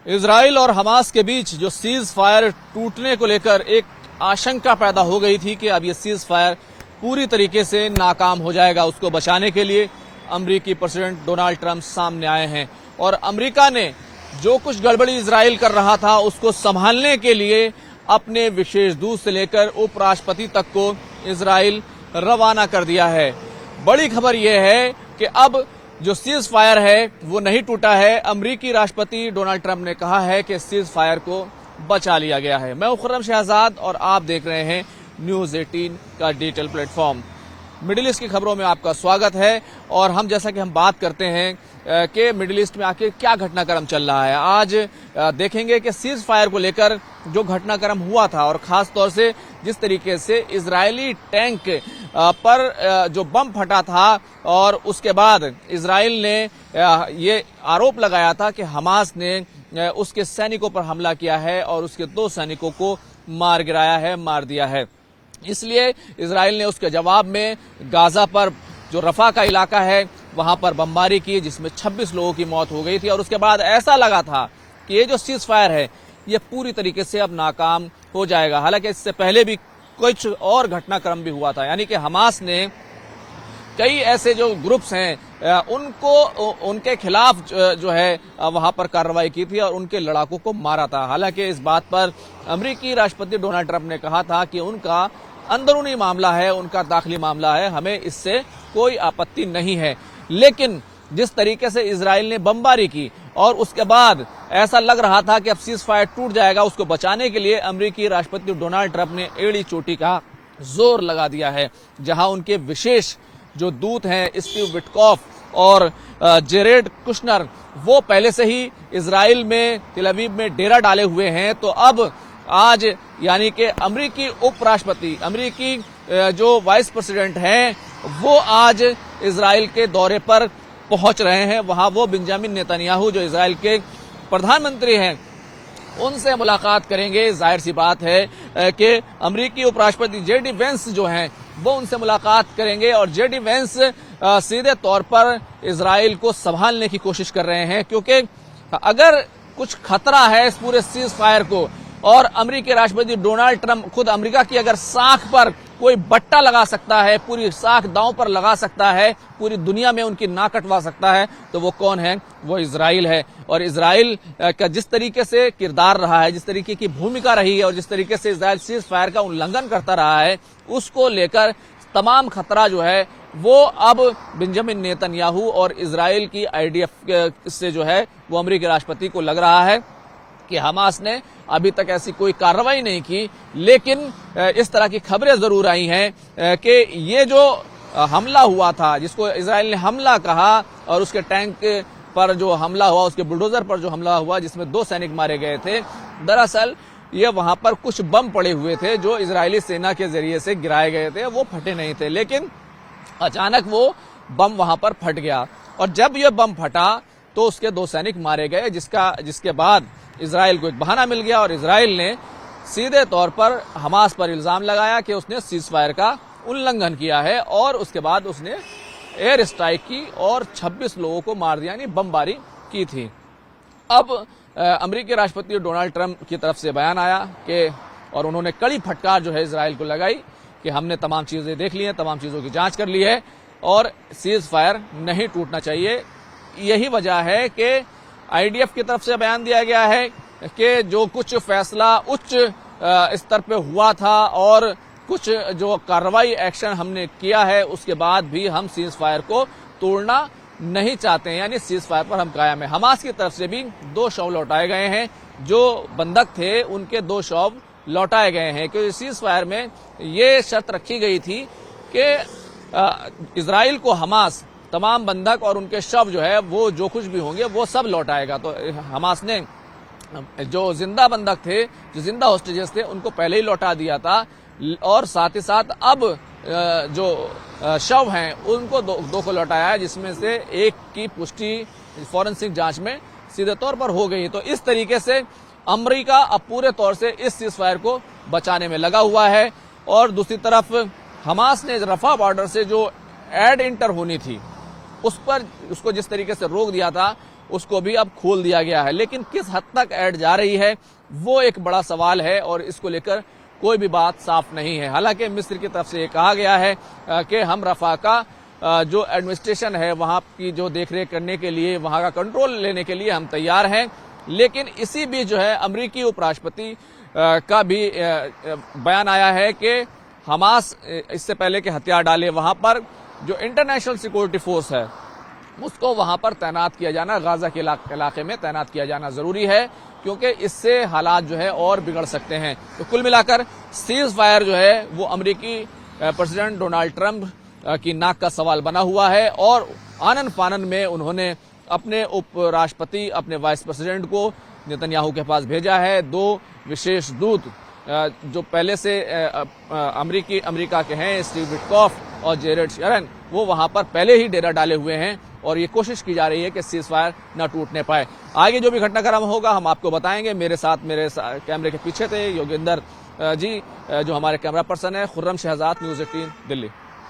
Israel और Hamas के बीच जो सीज फायर टूटने को लेकर एक आशंका पैदा हो गई थी कि अब ये सीज फायर पूरी तरीके से नाकाम हो जाएगा। उसको बचाने के लिए अमेरिकी प्रेसिडेंट डोनाल्ड ट्रंप सामने आए हैं और अमेरिका ने जो कुछ गड़बड़ी इजराइल कर रहा था उसको संभालने के लिए अपने विशेष दूत से लेकर उपराष्ट्रपति तक को इजराइल रवाना कर दिया है। बड़ी खबर यह है कि अब जो सीज फायर है वो नहीं टूटा है। अमेरिकी राष्ट्रपति डोनाल्ड ट्रंप ने कहा है कि सीज फायर को बचा लिया गया है। मैं खुर्रम शहजाद और आप देख रहे हैं न्यूज 18 का डिजिटल प्लेटफॉर्म। मिडिल ईस्ट की खबरों में आपका स्वागत है और हम जैसा कि हम बात करते हैं कि मिडिल ईस्ट में आखिर क्या घटनाक्रम चल रहा है। आज देखेंगे कि सीज फायर को लेकर जो घटनाक्रम हुआ था और खास तौर से जिस तरीके से इजरायली टैंक पर जो बम फटा था और उसके बाद इजराइल ने ये आरोप लगाया था कि हमास ने उसके सैनिकों पर हमला किया है और उसके 2 सैनिकों को मार गिराया है, मार दिया है। इसलिए इजराइल ने उसके जवाब में गाजा पर जो रफा का इलाका है वहां पर बमबारी की जिसमें 26 लोगों की मौत हो गई थी और उसके बाद ऐसा लगा था कि ये जो सीज फायर है ये पूरी तरीके से अब नाकाम हो जाएगा। हालांकि इससे पहले भी कुछ और घटनाक्रम भी हुआ था, यानी कि हमास ने कई ऐसे जो ग्रुप्स हैं उनको उनके खिलाफ जो है वहां पर कार्रवाई की थी और उनके लड़ाकों को मारा था। हालांकि इस बात पर अमेरिकी राष्ट्रपति डोनाल्ड ट्रंप ने कहा था कि उनका अंदरूनी मामला है, उनका दाखिली मामला है, हमें इससे कोई आपत्ति नहीं है। लेकिन जिस तरीके से इजराइल ने बमबारी की और उसके बाद ऐसा लग रहा था कि अब सीज फायर टूट जाएगा, उसको बचाने के लिए अमेरिकी राष्ट्रपति डोनाल्ड ट्रंप ने एड़ी चोटी का जोर लगा दिया है। जहां उनके विशेष जो दूत हैं स्टीव विटकॉफ और जेरेड कुशनर वो पहले से ही इजराइल में तेल अवीव में डेरा डाले हुए हैं, तो अब आज यानी कि अमेरिकी उपराष्ट्रपति, अमेरिकी जो वाइस प्रेसिडेंट हैं वो आज इजराइल के दौरे पर पहुंच रहे हैं। वहां वो बेंजामिन नेतन्याहू जो इजराइल के प्रधानमंत्री हैं उनसे मुलाकात करेंगे। जाहिर सी बात है कि अमेरिकी उपराष्ट्रपति जेडी वेंस जो हैं वो उनसे मुलाकात करेंगे और जेडी वेंस सीधे तौर पर इजराइल को संभालने की कोशिश कर रहे हैं, क्योंकि अगर कुछ खतरा है इस पूरे सीज फायर को और अमेरिकी राष्ट्रपति डोनाल्ड ट्रंप खुद अमेरिका की अगर साख पर कोई बट्टा लगा सकता है, पूरी साख दांव पर लगा सकता है, पूरी दुनिया में उनकी नाक कटवा सकता है, तो वो कौन है? वो इजराइल है। और इजराइल का जिस तरीके से किरदार रहा है, जिस तरीके की भूमिका रही है और जिस तरीके से इजराइल सीज फायर का उल्लंघन करता रहा है, उसको लेकर तमाम खतरा जो है वो अब बेंजामिन नेतन्याहू और इजराइल की आईडीएफ से जो है वो अमेरिकी राष्ट्रपति को लग रहा है कि हमास ने अभी तक ऐसी कोई कार्रवाई नहीं की। लेकिन इस तरह की खबरें जरूर आई हैं कि ये जो हमला हुआ था, जिसको इजराइल ने हमला कहा, और उसके टैंक पर जो हमला हुआ, उसके बुलडोजर पर जो हमला हुआ जिसमें 2 सैनिक मारे गए थे, दरअसल ये वहां पर कुछ बम पड़े हुए थे जो इजरायली सेना के जरिए से गिराए गए थे। वो फटे नहीं थे, लेकिन अचानक वो बम वहां पर फट गया और जब ये बम फटा तो उसके 2 सैनिक मारे गए, जिसके बाद इजराइल को एक बहाना मिल गया और इजराइल ने सीधे तौर पर हमास पर इल्जाम लगाया कि उसने सीज फायर का उल्लंघन किया है और उसके बाद उसने एयर स्ट्राइक की और 26 लोगों को मार दिया, यानी बमबारी की थी। अब अमेरिकी राष्ट्रपति डोनाल्ड ट्रंप की तरफ से बयान आया कि और उन्होंने कड़ी फटकार जो है इजराइल को लगाई कि हमने तमाम चीजें देख ली हैं, तमाम चीजों की जांच कर ली है और सीज फायर नहीं टूटना चाहिए। यही वजह है कि आईडीएफ की तरफ से बयान दिया गया है कि जो कुछ फैसला उच्च स्तर पे हुआ था और कुछ जो कार्रवाई एक्शन हमने किया है उसके बाद भी हम सीज फायर को तोड़ना नहीं चाहते हैं, यानी सीज फायर पर हम कायम है। हमास की तरफ से भी 2 शव लौटाए गए हैं, जो बंधक थे उनके 2 शव लौटाए गए हैं, क्योंकि सीज फायर में ये शर्त रखी गई थी कि इजराइल को हमास तमाम बंधक और उनके शव जो है वो जो कुछ भी होंगे वो सब लौटाएगा। तो हमास ने जो जिंदा बंधक थे, जो जिंदा हॉस्टेजेस थे, उनको पहले ही लौटा दिया था और साथ ही साथ अब जो शव हैं उनको 2 को लौटाया है, जिसमें से एक की पुष्टि फॉरेंसिक जांच में सीधे तौर पर हो गई। तो इस तरीके से अमेरिका अब पूरे तौर से इस सीज फायर को बचाने में लगा हुआ है और दूसरी तरफ हमास ने रफा बॉर्डर से जो एड इंटर होनी थी उसको जिस तरीके से रोक दिया था उसको भी अब खोल दिया गया है। लेकिन किस हद तक ऐड जा रही है वो एक बड़ा सवाल है और इसको लेकर कोई भी बात साफ नहीं है। हालांकि मिस्र की तरफ से ये कहा गया है कि हम रफा का जो एडमिनिस्ट्रेशन है वहां की जो देखरेख करने के लिए, वहां का कंट्रोल लेने के लिए हम तैयार हैं। लेकिन इसी बीच जो है अमेरिकी उपराष्ट्रपति का भी बयान आया है कि हमास इससे पहले कि हथियार डाले वहां पर जो इंटरनेशनल सिक्योरिटी फोर्स है उसको वहां पर तैनात किया जाना, गाजा के इलाके में तैनात किया जाना जरूरी है, क्योंकि इससे हालात जो है और बिगड़ सकते हैं। तो कुल मिलाकर सीज फायर जो है वो अमेरिकी प्रेसिडेंट डोनाल्ड ट्रंप की नाक का सवाल बना हुआ है और आनन फानन में उन्होंने अपने उपराष्ट्रपति, अपने वाइस प्रेसिडेंट को नेतन्याहू के पास भेजा है। 2 विशेष दूत जो पहले से अमेरिका के हैं, स्टीव विटकॉफ और जेरेड शेरन, वो वहां पर पहले ही डेरा डाले हुए हैं और ये कोशिश की जा रही है कि सीज फायर न टूटने पाए। आगे जो भी घटनाक्रम होगा हम आपको बताएंगे। मेरे कैमरे के पीछे थे योगेंद्र जी, जो हमारे कैमरा पर्सन है, खुर्रम शहजाद, न्यूज़ 18 दिल्ली।